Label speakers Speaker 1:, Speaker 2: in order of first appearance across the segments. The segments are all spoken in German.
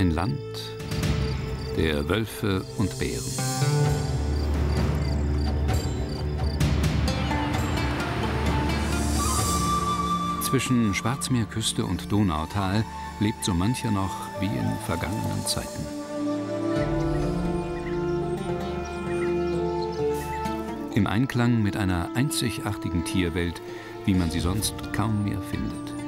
Speaker 1: Ein Land der Wölfe und Bären. Zwischen Schwarzmeerküste und Donautal lebt so mancher noch wie in vergangenen Zeiten. Im Einklang mit einer einzigartigen Tierwelt, wie man sie sonst kaum mehr findet.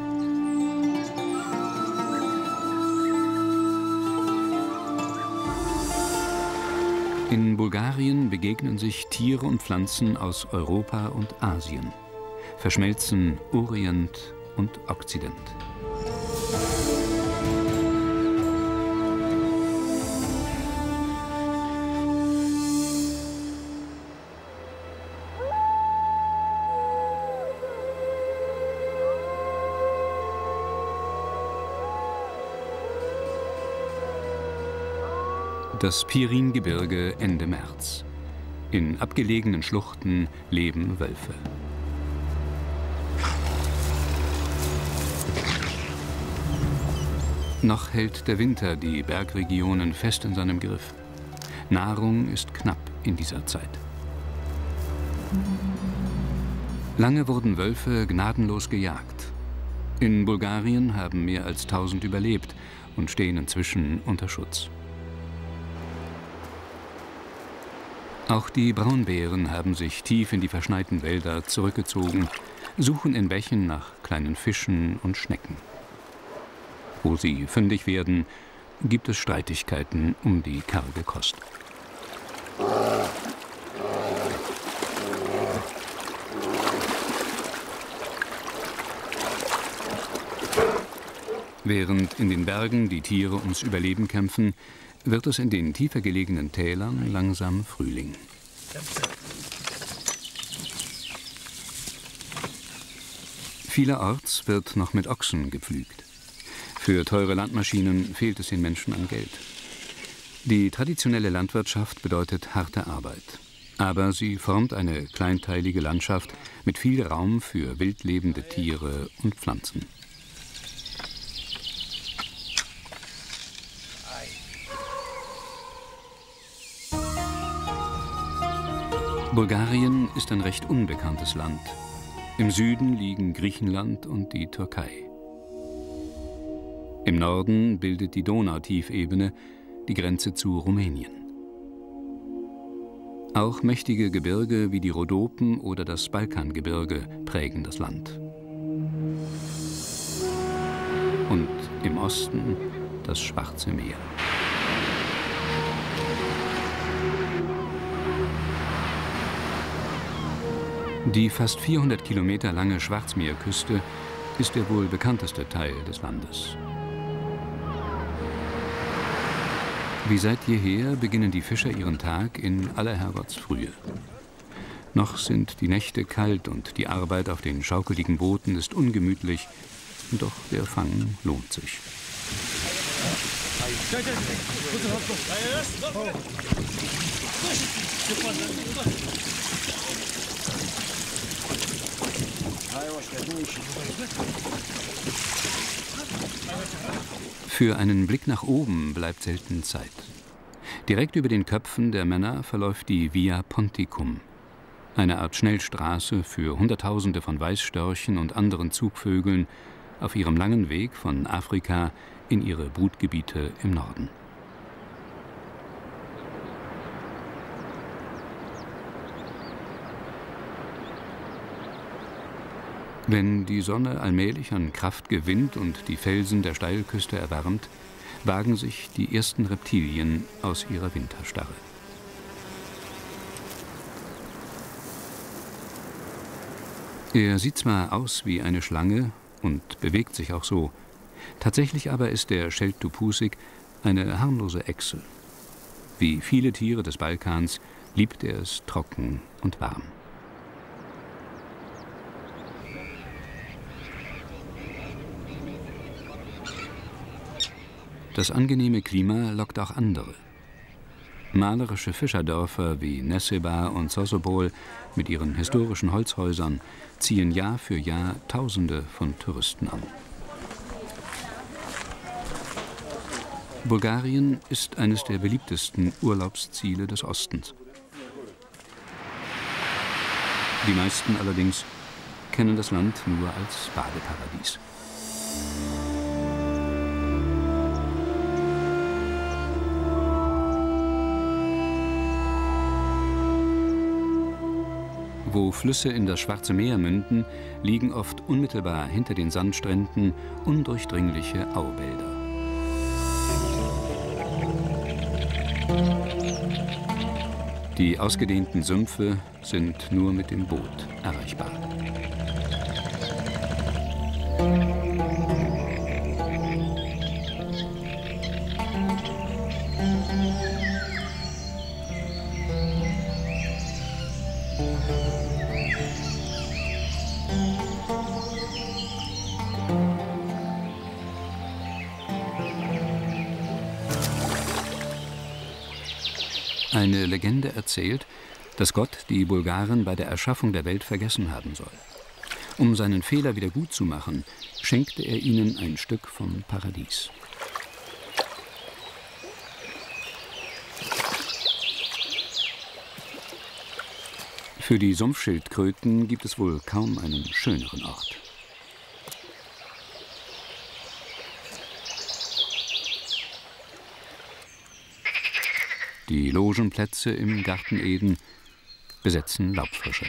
Speaker 1: In Bulgarien begegnen sich Tiere und Pflanzen aus Europa und Asien, verschmelzen Orient und Okzident. Das Piringebirge Ende März. In abgelegenen Schluchten leben Wölfe. Noch hält der Winter die Bergregionen fest in seinem Griff. Nahrung ist knapp in dieser Zeit. Lange wurden Wölfe gnadenlos gejagt. In Bulgarien haben mehr als 1000 überlebt und stehen inzwischen unter Schutz. Auch die Braunbären haben sich tief in die verschneiten Wälder zurückgezogen, suchen in Bächen nach kleinen Fischen und Schnecken. Wo sie fündig werden, gibt es Streitigkeiten um die karge Kost. Während in den Bergen die Tiere ums Überleben kämpfen, wird es in den tiefer gelegenen Tälern langsam Frühling. Vielerorts wird noch mit Ochsen gepflügt. Für teure Landmaschinen fehlt es den Menschen an Geld. Die traditionelle Landwirtschaft bedeutet harte Arbeit. Aber sie formt eine kleinteilige Landschaft mit viel Raum für wildlebende Tiere und Pflanzen. Bulgarien ist ein recht unbekanntes Land. Im Süden liegen Griechenland und die Türkei. Im Norden bildet die Donautiefebene die Grenze zu Rumänien. Auch mächtige Gebirge wie die Rhodopen oder das Balkangebirge prägen das Land. Und im Osten das Schwarze Meer. Die fast 400 Kilometer lange Schwarzmeerküste ist der wohl bekannteste Teil des Landes. Wie seit jeher beginnen die Fischer ihren Tag in aller Herrgottsfrühe. Noch sind die Nächte kalt und die Arbeit auf den schaukeligen Booten ist ungemütlich, doch der Fang lohnt sich. Für einen Blick nach oben bleibt selten Zeit. Direkt über den Köpfen der Männer verläuft die Via Ponticum, eine Art Schnellstraße für Hunderttausende von Weißstörchen und anderen Zugvögeln auf ihrem langen Weg von Afrika in ihre Brutgebiete im Norden. Wenn die Sonne allmählich an Kraft gewinnt und die Felsen der Steilküste erwärmt, wagen sich die ersten Reptilien aus ihrer Winterstarre. Er sieht zwar aus wie eine Schlange und bewegt sich auch so, tatsächlich aber ist der Scheltopusik eine harmlose Echse. Wie viele Tiere des Balkans liebt er es trocken und warm. Das angenehme Klima lockt auch andere. Malerische Fischerdörfer wie Nessebar und Sossobol mit ihren historischen Holzhäusern ziehen Jahr für Jahr Tausende von Touristen an. Bulgarien ist eines der beliebtesten Urlaubsziele des Ostens. Die meisten allerdings kennen das Land nur als Badeparadies. Wo Flüsse in das Schwarze Meer münden, liegen oft unmittelbar hinter den Sandstränden undurchdringliche Auwälder. Die ausgedehnten Sümpfe sind nur mit dem Boot erreichbar. Eine Legende erzählt, dass Gott die Bulgaren bei der Erschaffung der Welt vergessen haben soll. Um seinen Fehler wieder gut zu machen, schenkte er ihnen ein Stück vom Paradies. Für die Sumpfschildkröten gibt es wohl kaum einen schöneren Ort. Die Logenplätze im Garten Eden besetzen Laubfrische.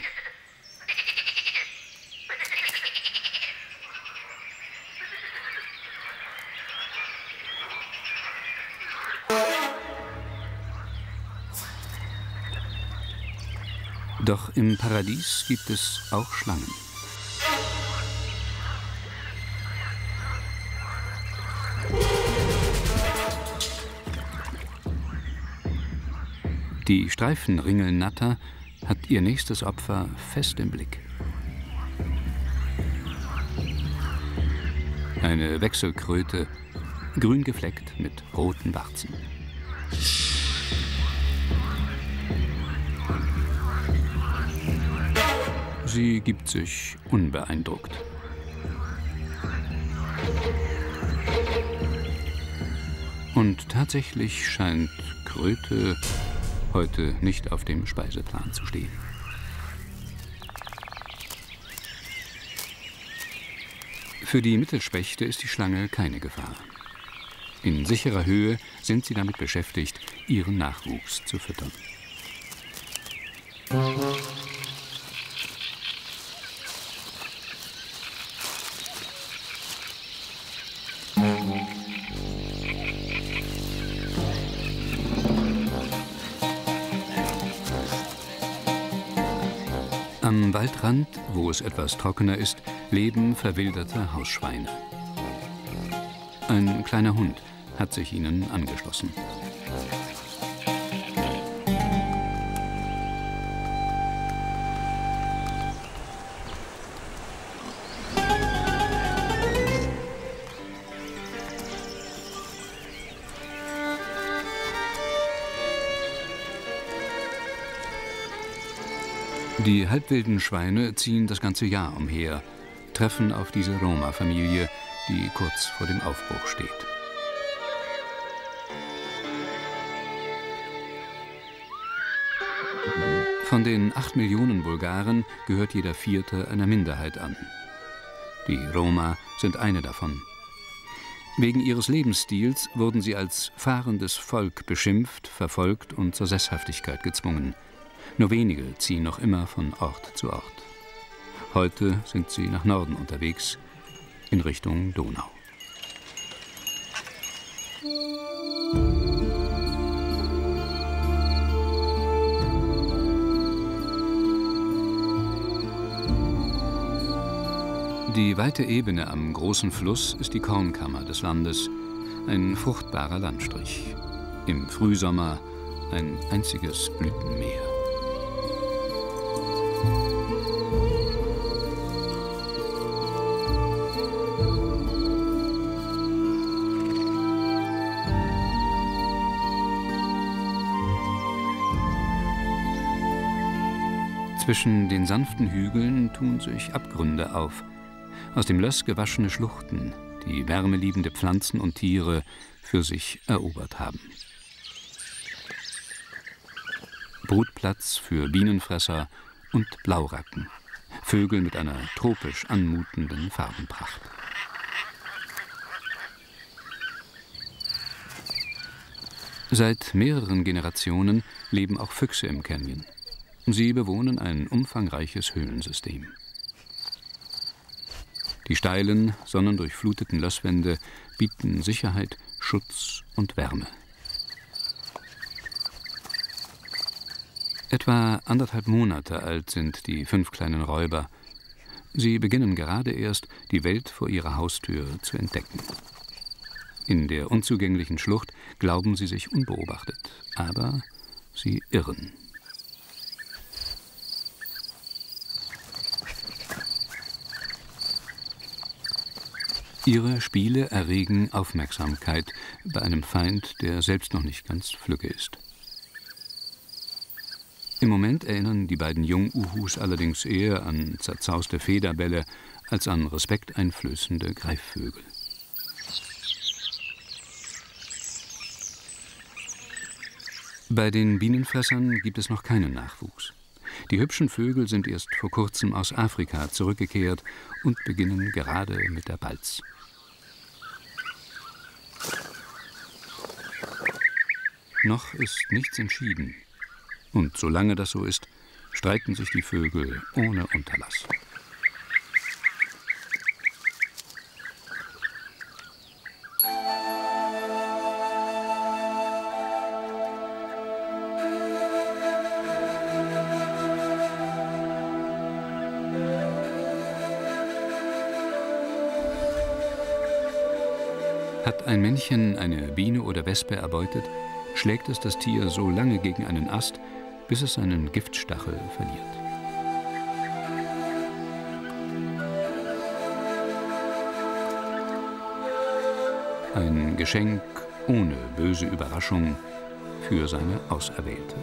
Speaker 1: Doch im Paradies gibt es auch Schlangen. Die Streifenringelnatter hat ihr nächstes Opfer fest im Blick. Eine Wechselkröte, grün gefleckt mit roten Warzen. Sie gibt sich unbeeindruckt. Und tatsächlich scheint Kröte heute nicht auf dem Speiseplan zu stehen. Für die Mittelspechte ist die Schlange keine Gefahr. In sicherer Höhe sind sie damit beschäftigt, ihren Nachwuchs zu füttern. Am Waldrand, wo es etwas trockener ist, leben verwilderte Hausschweine. Ein kleiner Hund hat sich ihnen angeschlossen. Die halbwilden Schweine ziehen das ganze Jahr umher, treffen auf diese Roma-Familie, die kurz vor dem Aufbruch steht. Von den 8 Millionen Bulgaren gehört jeder Vierte einer Minderheit an. Die Roma sind eine davon. Wegen ihres Lebensstils wurden sie als fahrendes Volk beschimpft, verfolgt und zur Sesshaftigkeit gezwungen. Nur wenige ziehen noch immer von Ort zu Ort. Heute sind sie nach Norden unterwegs, in Richtung Donau. Die weite Ebene am großen Fluss ist die Kornkammer des Landes, ein fruchtbarer Landstrich. Im Frühsommer ein einziges Blütenmeer. Zwischen den sanften Hügeln tun sich Abgründe auf. Aus dem Löss gewaschene Schluchten, die wärmeliebende Pflanzen und Tiere für sich erobert haben. Brutplatz für Bienenfresser und Blauracken, Vögel mit einer tropisch anmutenden Farbenpracht. Seit mehreren Generationen leben auch Füchse im Canyon. Sie bewohnen ein umfangreiches Höhlensystem. Die steilen, sonnendurchfluteten Lösswände bieten Sicherheit, Schutz und Wärme. Etwa 1,5 Monate alt sind die 5 kleinen Räuber. Sie beginnen gerade erst, die Welt vor ihrer Haustür zu entdecken. In der unzugänglichen Schlucht glauben sie sich unbeobachtet, aber sie irren. Ihre Spiele erregen Aufmerksamkeit bei einem Feind, der selbst noch nicht ganz flügge ist. Im Moment erinnern die beiden Junguhus allerdings eher an zerzauste Federbälle als an respekteinflößende Greifvögel. Bei den Bienenfressern gibt es noch keinen Nachwuchs. Die hübschen Vögel sind erst vor kurzem aus Afrika zurückgekehrt und beginnen gerade mit der Balz. Noch ist nichts entschieden. Und solange das so ist, streiten sich die Vögel ohne Unterlass. Hat ein Männchen eine Biene oder Wespe erbeutet, schlägt es das Tier so lange gegen einen Ast, bis es seinen Giftstachel verliert. Ein Geschenk ohne böse Überraschung für seine Auserwählte.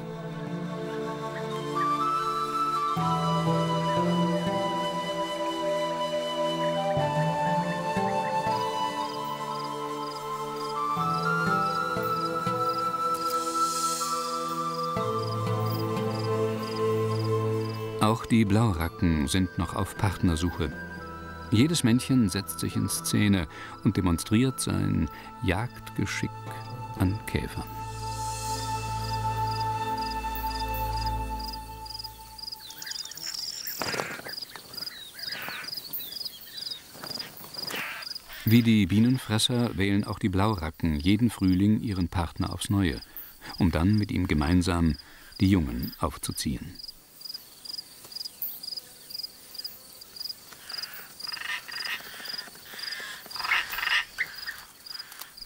Speaker 1: Auch die Blauracken sind noch auf Partnersuche. Jedes Männchen setzt sich in Szene und demonstriert sein Jagdgeschick an Käfern. Wie die Bienenfresser wählen auch die Blauracken jeden Frühling ihren Partner aufs Neue, um dann mit ihm gemeinsam die Jungen aufzuziehen.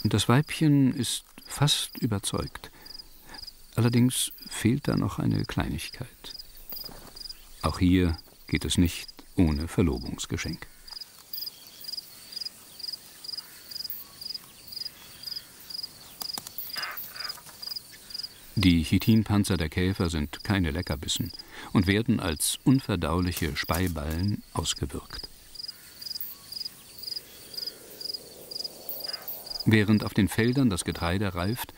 Speaker 1: Das Weibchen ist fast überzeugt. Allerdings fehlt da noch eine Kleinigkeit. Auch hier geht es nicht ohne Verlobungsgeschenk. Die Chitinpanzer der Käfer sind keine Leckerbissen und werden als unverdauliche Speiballen ausgewürgt. Während auf den Feldern das Getreide reift,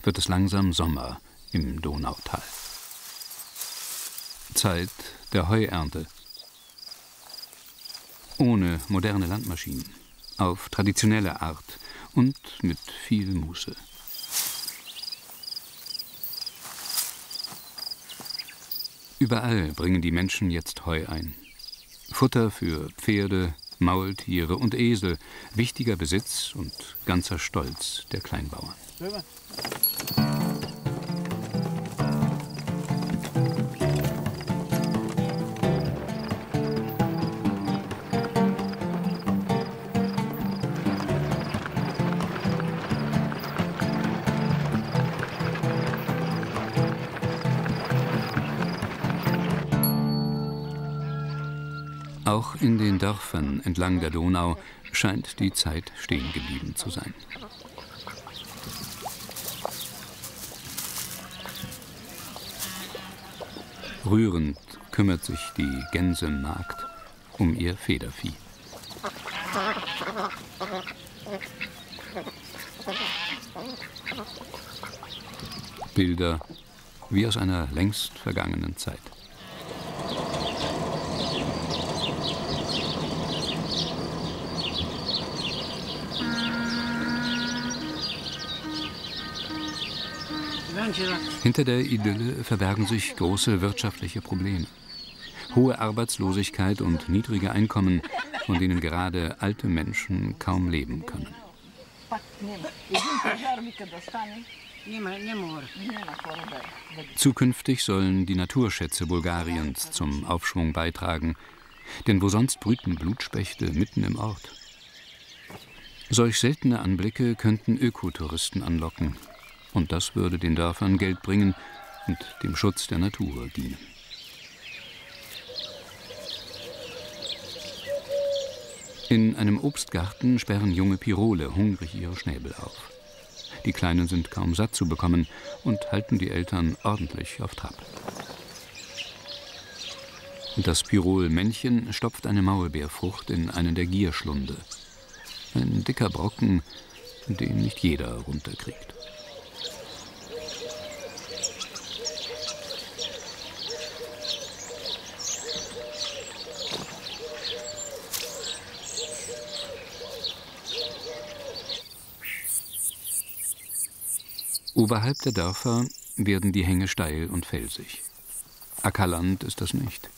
Speaker 1: wird es langsam Sommer im Donautal. Zeit der Heuernte. Ohne moderne Landmaschinen, auf traditionelle Art und mit viel Muße. Überall bringen die Menschen jetzt Heu ein. Futter für Pferde, Maultiere und Esel, wichtiger Besitz und ganzer Stolz der Kleinbauern. Auch in den Dörfern entlang der Donau scheint die Zeit stehen geblieben zu sein. Rührend kümmert sich die Gänsemagd um ihr Federvieh. Bilder wie aus einer längst vergangenen Zeit. Hinter der Idylle verbergen sich große wirtschaftliche Probleme. Hohe Arbeitslosigkeit und niedrige Einkommen, von denen gerade alte Menschen kaum leben können. Zukünftig sollen die Naturschätze Bulgariens zum Aufschwung beitragen, denn wo sonst brüten Blutspechte mitten im Ort. Solch seltene Anblicke könnten Ökotouristen anlocken, und das würde den Dörfern Geld bringen und dem Schutz der Natur dienen. In einem Obstgarten sperren junge Pirole hungrig ihre Schnäbel auf. Die Kleinen sind kaum satt zu bekommen und halten die Eltern ordentlich auf Trab. Das Pirol-Männchen stopft eine Maulbeerfrucht in einen der Gierschlunde. Ein dicker Brocken, den nicht jeder runterkriegt. Oberhalb der Dörfer werden die Hänge steil und felsig. Ackerland ist das nicht,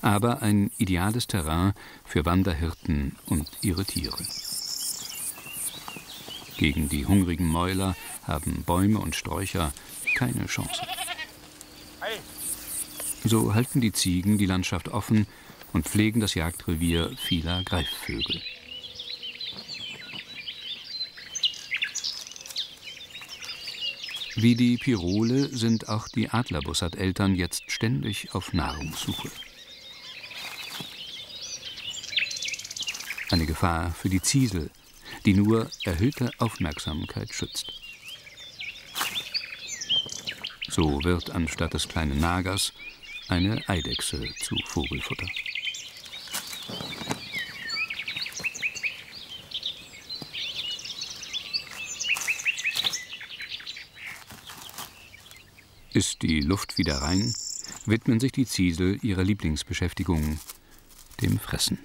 Speaker 1: aber ein ideales Terrain für Wanderhirten und ihre Tiere. Gegen die hungrigen Mäuler haben Bäume und Sträucher keine Chance. So halten die Ziegen die Landschaft offen und pflegen das Jagdrevier vieler Greifvögel. Wie die Pirole sind auch die Adlerbussard-Eltern jetzt ständig auf Nahrungssuche. Eine Gefahr für die Ziesel, die nur erhöhte Aufmerksamkeit schützt. So wird anstatt des kleinen Nagers eine Eidechse zu Vogelfutter. Ist die Luft wieder rein, widmen sich die Ziesel ihrer Lieblingsbeschäftigung, dem Fressen.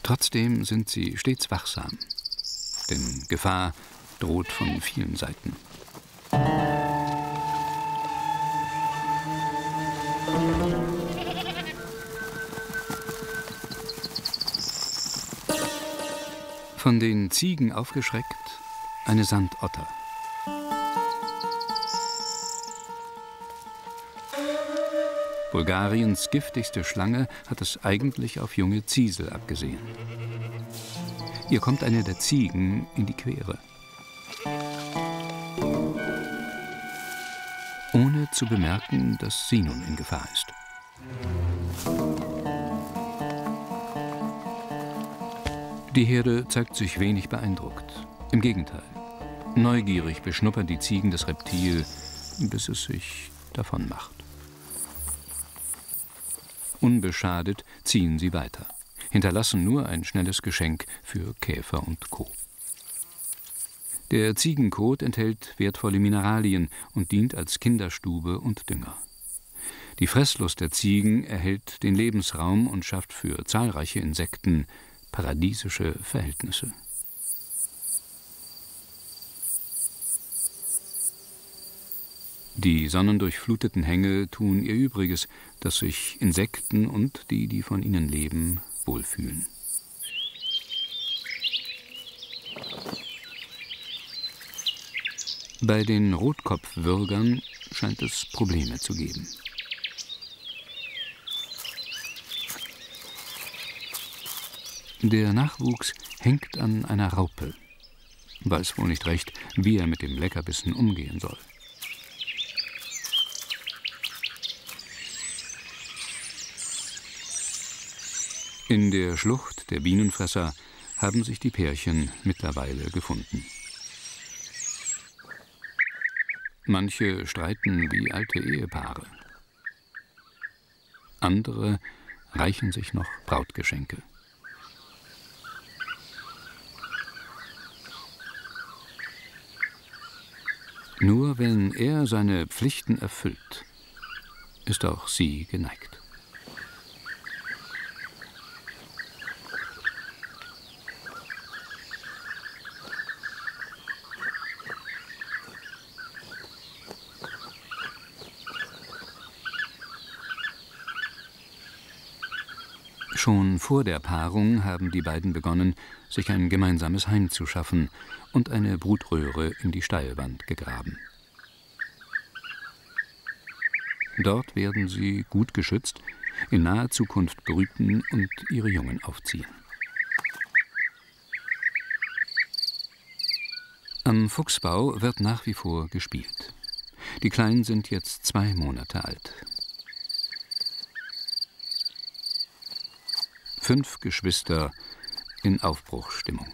Speaker 1: Trotzdem sind sie stets wachsam, denn Gefahr droht von vielen Seiten. Von den Ziegen aufgeschreckt, eine Sandotter. Bulgariens giftigste Schlange hat es eigentlich auf junge Ziesel abgesehen. Ihr kommt eine der Ziegen in die Quere. Ohne zu bemerken, dass sie nun in Gefahr ist. Die Herde zeigt sich wenig beeindruckt. Im Gegenteil. Neugierig beschnuppern die Ziegen das Reptil, bis es sich davon macht. Unbeschadet ziehen sie weiter, hinterlassen nur ein schnelles Geschenk für Käfer und Co. Der Ziegenkot enthält wertvolle Mineralien und dient als Kinderstube und Dünger. Die Fresslust der Ziegen erhält den Lebensraum und schafft für zahlreiche Insekten paradiesische Verhältnisse. Die sonnendurchfluteten Hänge tun ihr Übriges, dass sich Insekten und die von ihnen leben, wohlfühlen. Bei den Rotkopfwürgern scheint es Probleme zu geben. Der Nachwuchs hängt an einer Raupe, weiß wohl nicht recht, wie er mit dem Leckerbissen umgehen soll. In der Schlucht der Bienenfresser haben sich die Pärchen mittlerweile gefunden. Manche streiten wie alte Ehepaare. Andere reichen sich noch Brautgeschenke. Nur wenn er seine Pflichten erfüllt, ist auch sie geneigt. Schon vor der Paarung haben die beiden begonnen, sich ein gemeinsames Heim zu schaffen und eine Brutröhre in die Steilwand gegraben. Dort werden sie, gut geschützt, in naher Zukunft brüten und ihre Jungen aufziehen. Am Fuchsbau wird nach wie vor gespielt. Die Kleinen sind jetzt 2 Monate alt. 5 Geschwister in Aufbruchsstimmung.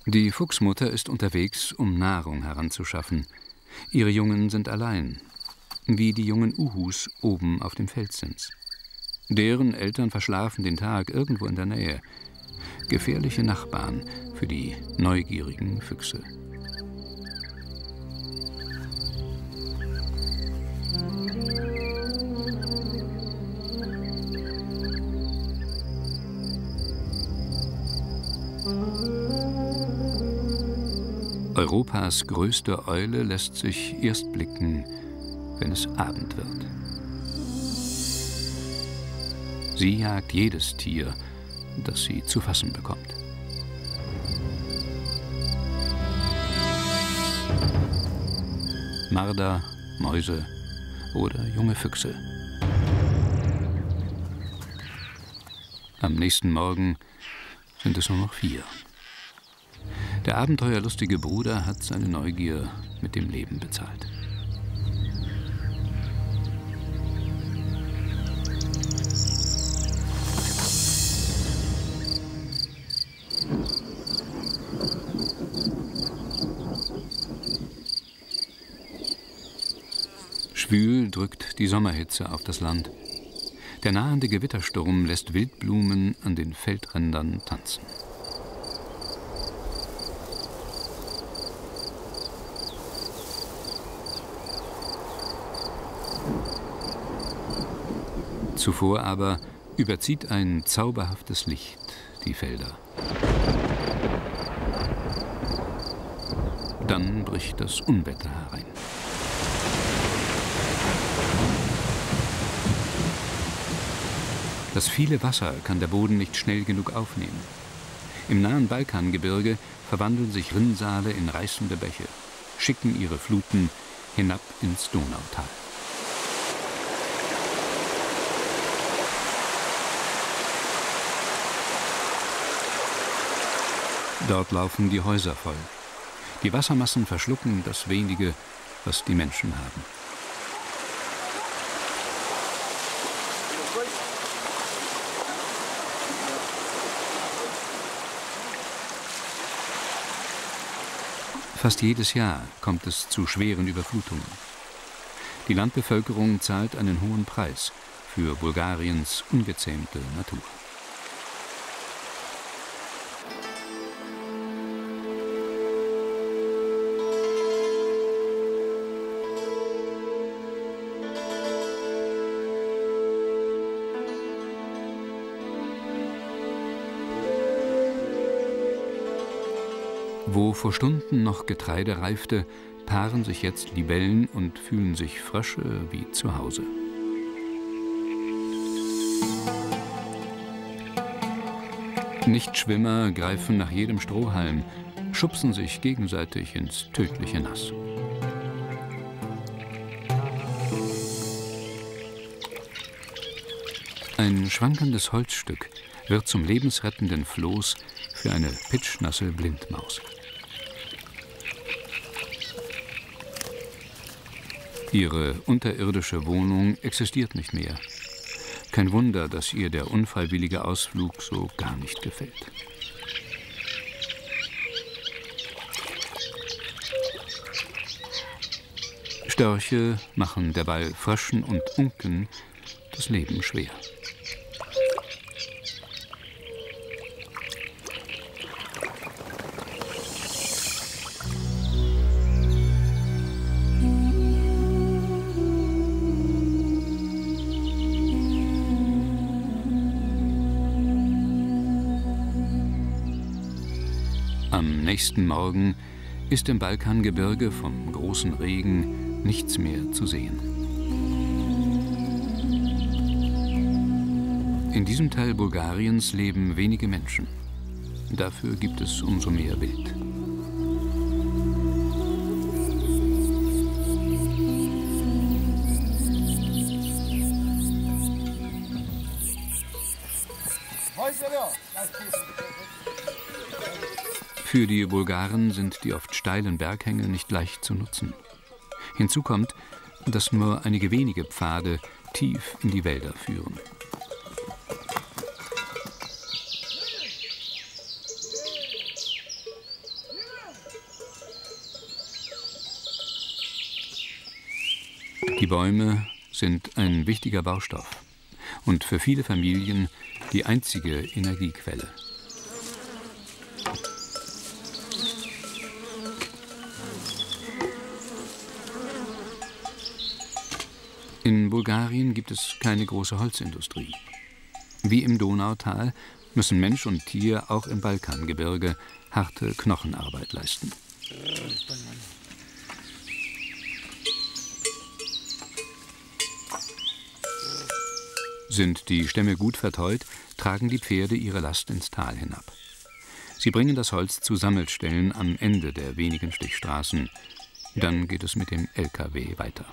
Speaker 1: Die Fuchsmutter ist unterwegs, um Nahrung heranzuschaffen. Ihre Jungen sind allein, wie die jungen Uhus oben auf dem Felsims. Deren Eltern verschlafen den Tag irgendwo in der Nähe. Gefährliche Nachbarn für die neugierigen Füchse. Europas größte Eule lässt sich erst blicken, wenn es Abend wird. Sie jagt jedes Tier, das sie zu fassen bekommt. Marder, Mäuse oder junge Füchse. Am nächsten Morgen sind es nur noch 4. Der abenteuerlustige Bruder hat seine Neugier mit dem Leben bezahlt. Schwül drückt die Sommerhitze auf das Land. Der nahende Gewittersturm lässt Wildblumen an den Feldrändern tanzen. Zuvor aber überzieht ein zauberhaftes Licht die Felder. Dann bricht das Unwetter herein. Das viele Wasser kann der Boden nicht schnell genug aufnehmen. Im nahen Balkangebirge verwandeln sich Rinnsale in reißende Bäche, schicken ihre Fluten hinab ins Donautal. Dort laufen die Häuser voll. Die Wassermassen verschlucken das wenige, was die Menschen haben. Fast jedes Jahr kommt es zu schweren Überflutungen. Die Landbevölkerung zahlt einen hohen Preis für Bulgariens ungezähmte Natur. Wo vor Stunden noch Getreide reifte, paaren sich jetzt Libellen und fühlen sich Frösche wie zu Hause. Nichtschwimmer greifen nach jedem Strohhalm, schubsen sich gegenseitig ins tödliche Nass. Ein schwankendes Holzstück wird zum lebensrettenden Floß für eine pitschnasse Blindmaus. Ihre unterirdische Wohnung existiert nicht mehr. Kein Wunder, dass ihr der unfreiwillige Ausflug so gar nicht gefällt. Störche machen derweil Fröschen und Unken das Leben schwer. Am nächsten Morgen ist im Balkangebirge vom großen Regen nichts mehr zu sehen. In diesem Teil Bulgariens leben wenige Menschen. Dafür gibt es umso mehr Wild. Für die Bulgaren sind die oft steilen Berghänge nicht leicht zu nutzen. Hinzu kommt, dass nur einige wenige Pfade tief in die Wälder führen. Die Bäume sind ein wichtiger Baustoff und für viele Familien die einzige Energiequelle. In Bulgarien gibt es keine große Holzindustrie. Wie im Donautal müssen Mensch und Tier auch im Balkangebirge harte Knochenarbeit leisten. Sind die Stämme gut verteut, tragen die Pferde ihre Last ins Tal hinab. Sie bringen das Holz zu Sammelstellen am Ende der wenigen Stichstraßen. Dann geht es mit dem LKW weiter.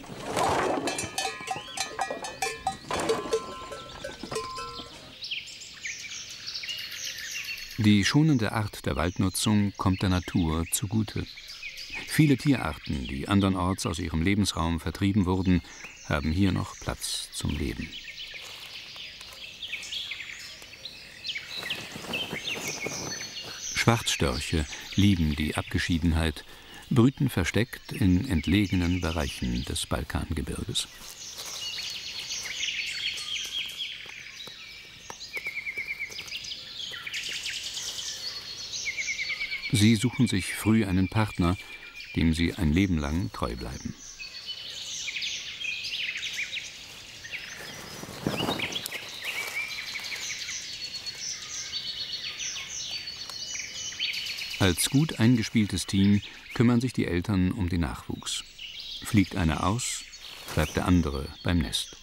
Speaker 1: Die schonende Art der Waldnutzung kommt der Natur zugute. Viele Tierarten, die andernorts aus ihrem Lebensraum vertrieben wurden, haben hier noch Platz zum Leben. Schwarzstörche lieben die Abgeschiedenheit, brüten versteckt in entlegenen Bereichen des Balkangebirges. Sie suchen sich früh einen Partner, dem sie ein Leben lang treu bleiben. Als gut eingespieltes Team kümmern sich die Eltern um den Nachwuchs. Fliegt einer aus, bleibt der andere beim Nest.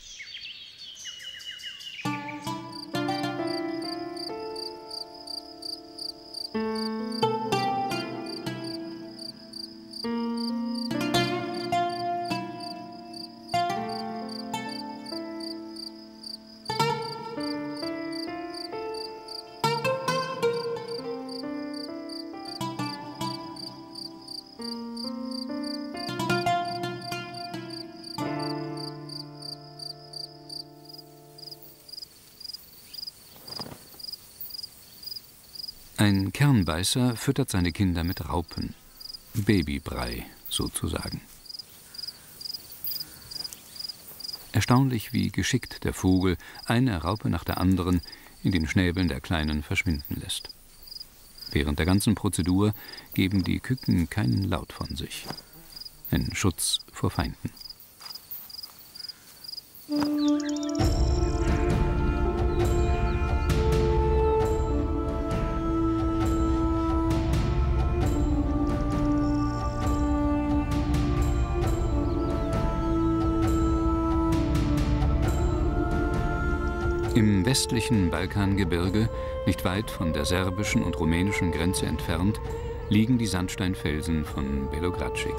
Speaker 1: Ein Kernbeißer füttert seine Kinder mit Raupen. Babybrei sozusagen. Erstaunlich, wie geschickt der Vogel eine Raupe nach der anderen in den Schnäbeln der Kleinen verschwinden lässt. Während der ganzen Prozedur geben die Küken keinen Laut von sich. Ein Schutz vor Feinden. Im westlichen Balkangebirge, nicht weit von der serbischen und rumänischen Grenze entfernt, liegen die Sandsteinfelsen von Belogradčík.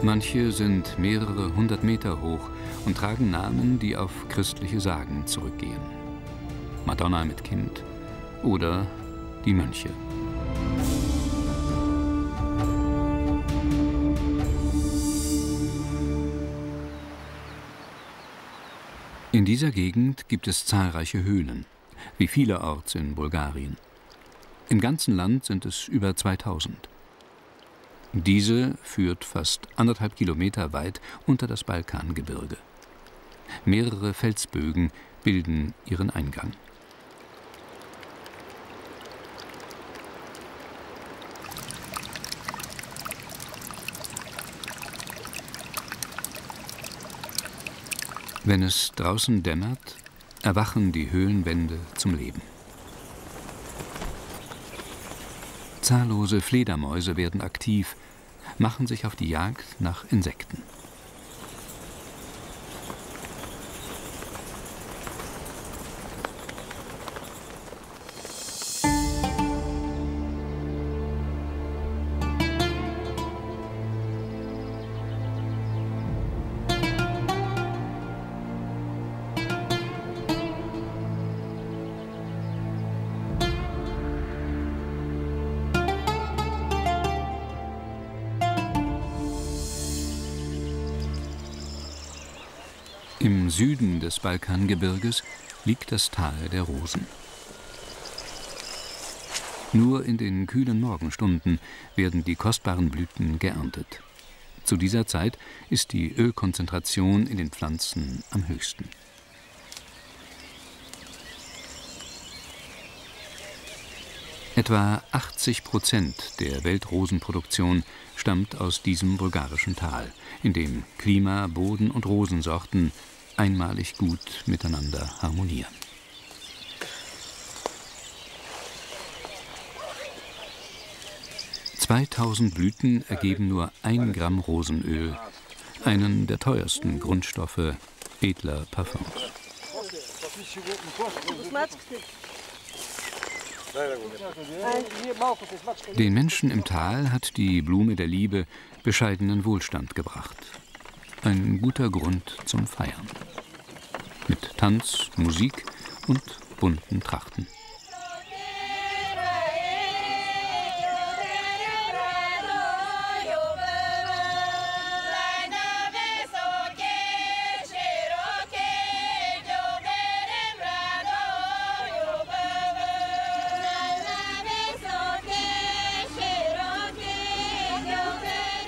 Speaker 1: Manche sind mehrere hundert Meter hoch und tragen Namen, die auf christliche Sagen zurückgehen. Madonna mit Kind oder die Mönche. In dieser Gegend gibt es zahlreiche Höhlen, wie vielerorts in Bulgarien. Im ganzen Land sind es über 2000. Diese führt fast 1,5 Kilometer weit unter das Balkangebirge. Mehrere Felsbögen bilden ihren Eingang. Wenn es draußen dämmert, erwachen die Höhlenwände zum Leben. Zahllose Fledermäuse werden aktiv, machen sich auf die Jagd nach Insekten. Im Süden des Balkangebirges liegt das Tal der Rosen. Nur in den kühlen Morgenstunden werden die kostbaren Blüten geerntet. Zu dieser Zeit ist die Ölkonzentration in den Pflanzen am höchsten. Etwa 80% der Weltrosenproduktion stammt aus diesem bulgarischen Tal, in dem Klima, Boden und Rosensorten einmalig gut miteinander harmonieren. »2000 Blüten ergeben nur 1 Gramm Rosenöl, einen der teuersten Grundstoffe edler Parfums.« Den Menschen im Tal hat die Blume der Liebe bescheidenen Wohlstand gebracht. Ein guter Grund zum Feiern. Mit Tanz, Musik und bunten Trachten.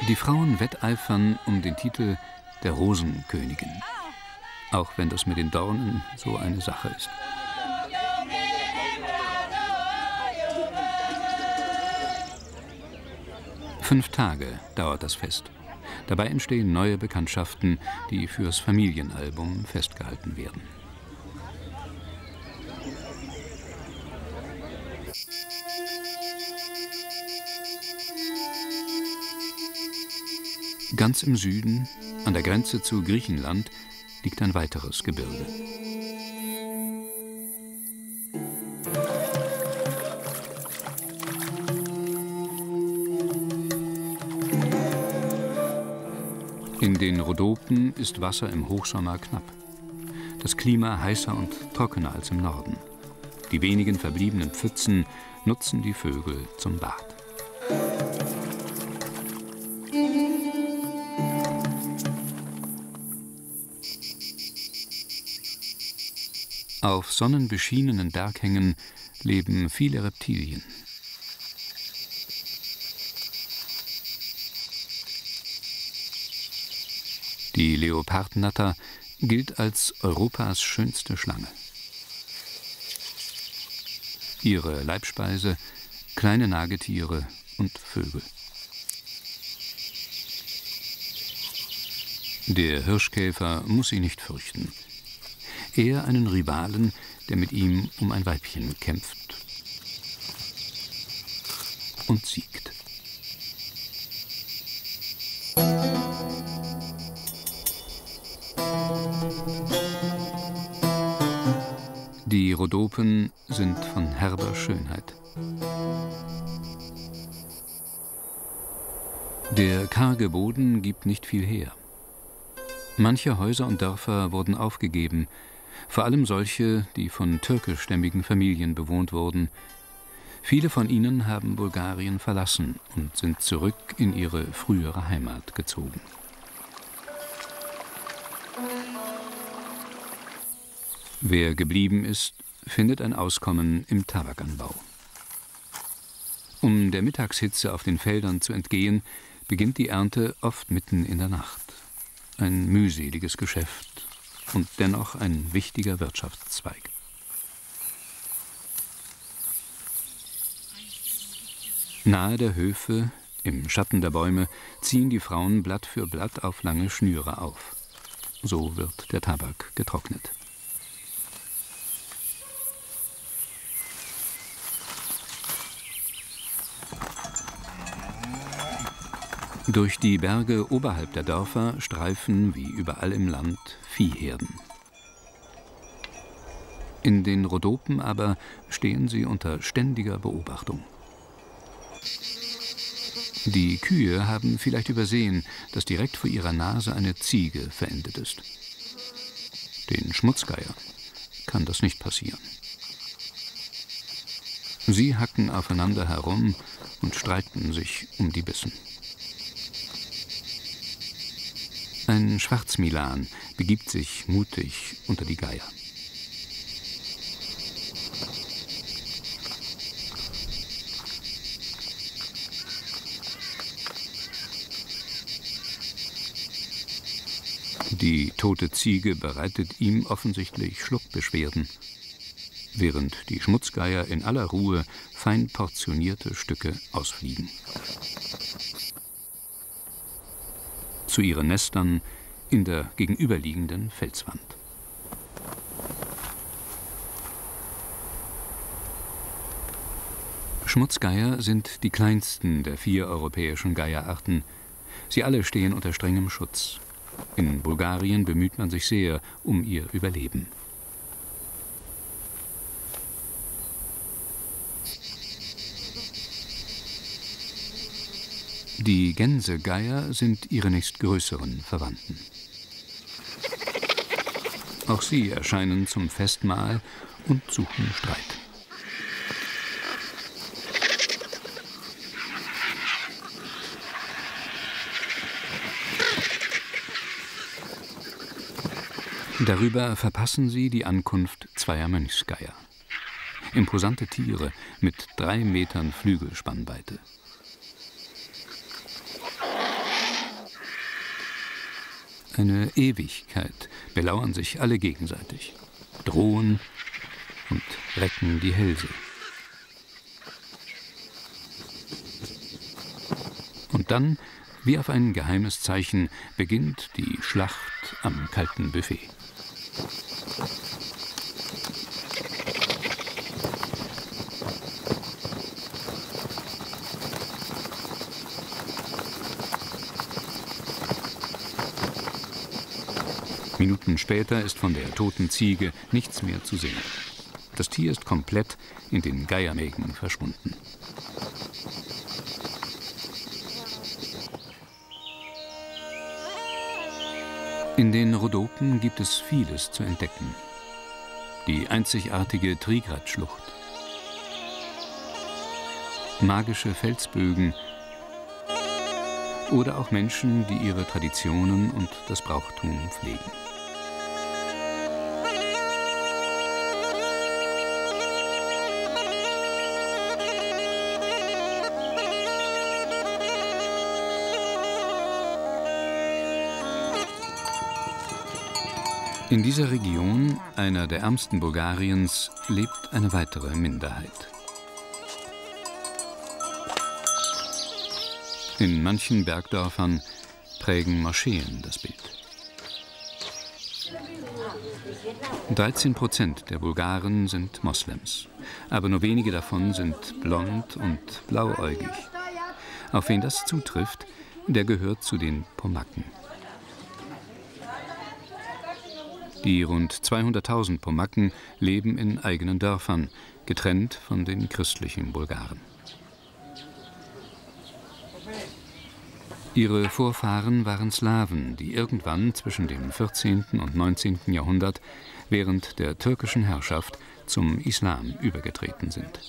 Speaker 1: Die Frauen wetteifern um den Titel der Rosenkönigin, auch wenn das mit den Dornen so eine Sache ist. Fünf Tage dauert das Fest. Dabei entstehen neue Bekanntschaften, die fürs Familienalbum festgehalten werden. Ganz im Süden, an der Grenze zu Griechenland, liegt ein weiteres Gebirge. In den Rhodopen ist Wasser im Hochsommer knapp. Das Klima heißer und trockener als im Norden. Die wenigen verbliebenen Pfützen nutzen die Vögel zum Bad. Auf sonnenbeschienenen Berghängen leben viele Reptilien. Die Leopardnatter gilt als Europas schönste Schlange. Ihre Leibspeise kleine Nagetiere und Vögel. Der Hirschkäfer muss sie nicht fürchten. Eher einen Rivalen, der mit ihm um ein Weibchen kämpft und siegt. Die Rhodopen sind von herber Schönheit. Der karge Boden gibt nicht viel her. Manche Häuser und Dörfer wurden aufgegeben, vor allem solche, die von türkischstämmigen Familien bewohnt wurden. Viele von ihnen haben Bulgarien verlassen und sind zurück in ihre frühere Heimat gezogen. Wer geblieben ist, findet ein Auskommen im Tabakanbau. Um der Mittagshitze auf den Feldern zu entgehen, beginnt die Ernte oft mitten in der Nacht. Ein mühseliges Geschäft und dennoch ein wichtiger Wirtschaftszweig. Nahe der Höfe, im Schatten der Bäume, ziehen die Frauen Blatt für Blatt auf lange Schnüre auf. So wird der Tabak getrocknet. Durch die Berge oberhalb der Dörfer streifen, wie überall im Land, Viehherden. In den Rhodopen aber stehen sie unter ständiger Beobachtung. Die Kühe haben vielleicht übersehen, dass direkt vor ihrer Nase eine Ziege verendet ist. Den Schmutzgeier kann das nicht passieren. Sie hacken aufeinander herum und streiten sich um die Bissen. Ein Schwarzmilan begibt sich mutig unter die Geier. Die tote Ziege bereitet ihm offensichtlich Schluckbeschwerden, während die Schmutzgeier in aller Ruhe fein portionierte Stücke ausfliegen. Zu ihren Nestern in der gegenüberliegenden Felswand. Schmutzgeier sind die kleinsten der 4 europäischen Geierarten. Sie alle stehen unter strengem Schutz. In Bulgarien bemüht man sich sehr um ihr Überleben. Die Gänsegeier sind ihre nächstgrößeren Verwandten. Auch sie erscheinen zum Festmahl und suchen Streit. Darüber verpassen sie die Ankunft zweier Mönchsgeier. Imposante Tiere mit 3 Metern Flügelspannweite. Eine Ewigkeit belauern sich alle gegenseitig, drohen und recken die Hälse. Und dann, wie auf ein geheimes Zeichen, beginnt die Schlacht am kalten Buffet. Minuten später ist von der toten Ziege nichts mehr zu sehen. Das Tier ist komplett in den Geiermägen verschwunden. In den Rhodopen gibt es vieles zu entdecken. Die einzigartige Trigrat-Schlucht, magische Felsbögen oder auch Menschen, die ihre Traditionen und das Brauchtum pflegen. In dieser Region, einer der ärmsten Bulgariens, lebt eine weitere Minderheit. In manchen Bergdörfern prägen Moscheen das Bild. 13% der Bulgaren sind Moslems, aber nur wenige davon sind blond und blauäugig. Auf wen das zutrifft, der gehört zu den Pomaken. Die rund 200.000 Pomaken leben in eigenen Dörfern, getrennt von den christlichen Bulgaren. Ihre Vorfahren waren Slawen, die irgendwann zwischen dem 14. und 19. Jahrhundert während der türkischen Herrschaft zum Islam übergetreten sind.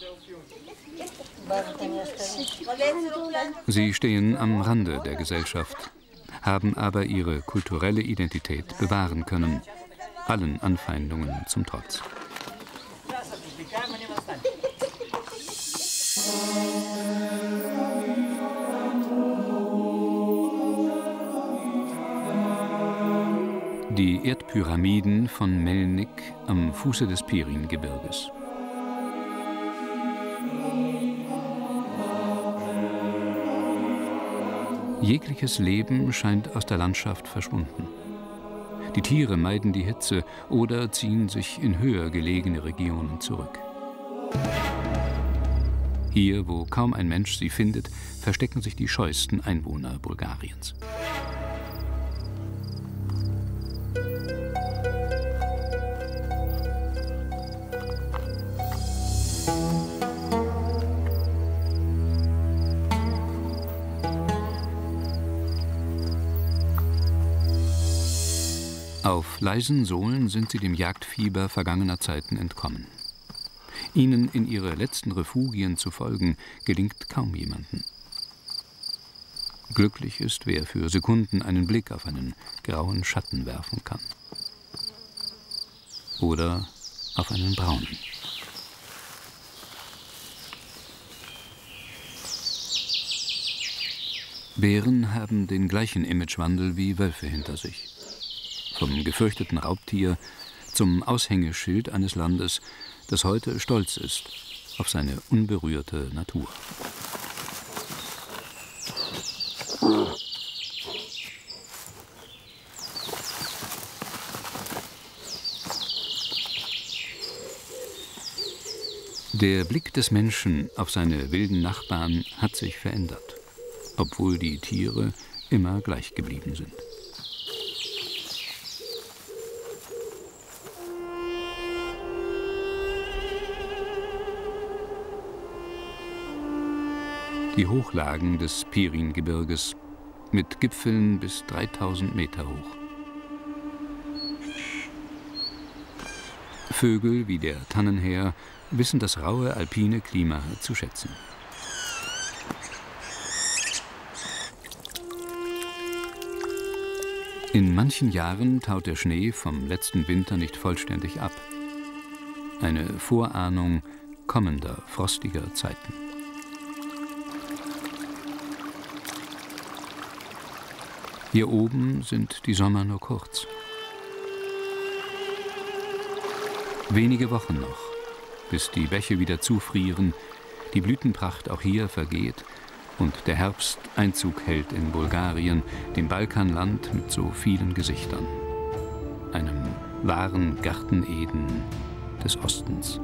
Speaker 1: Sie stehen am Rande der Gesellschaft, haben aber ihre kulturelle Identität bewahren können, allen Anfeindungen zum Trotz. Die Erdpyramiden von Melnik am Fuße des Piringebirges. Jegliches Leben scheint aus der Landschaft verschwunden. Die Tiere meiden die Hitze oder ziehen sich in höher gelegene Regionen zurück. Hier, wo kaum ein Mensch sie findet, verstecken sich die scheuesten Einwohner Bulgariens. Auf leisen Sohlen sind sie dem Jagdfieber vergangener Zeiten entkommen. Ihnen in ihre letzten Refugien zu folgen, gelingt kaum jemandem. Glücklich ist, wer für Sekunden einen Blick auf einen grauen Schatten werfen kann. Oder auf einen braunen. Bären haben den gleichen Imagewandel wie Wölfe hinter sich. Vom gefürchteten Raubtier zum Aushängeschild eines Landes, das heute stolz ist auf seine unberührte Natur. Der Blick des Menschen auf seine wilden Nachbarn hat sich verändert, obwohl die Tiere immer gleich geblieben sind. Die Hochlagen des Piringebirges mit Gipfeln bis 3000 Meter hoch. Vögel wie der Tannenhäher wissen das raue alpine Klima zu schätzen. In manchen Jahren taut der Schnee vom letzten Winter nicht vollständig ab. Eine Vorahnung kommender frostiger Zeiten. Hier oben sind die Sommer nur kurz. Wenige Wochen noch, bis die Bäche wieder zufrieren, die Blütenpracht auch hier vergeht und der Herbst Einzug hält in Bulgarien, dem Balkanland mit so vielen Gesichtern, einem wahren Garten Eden des Ostens.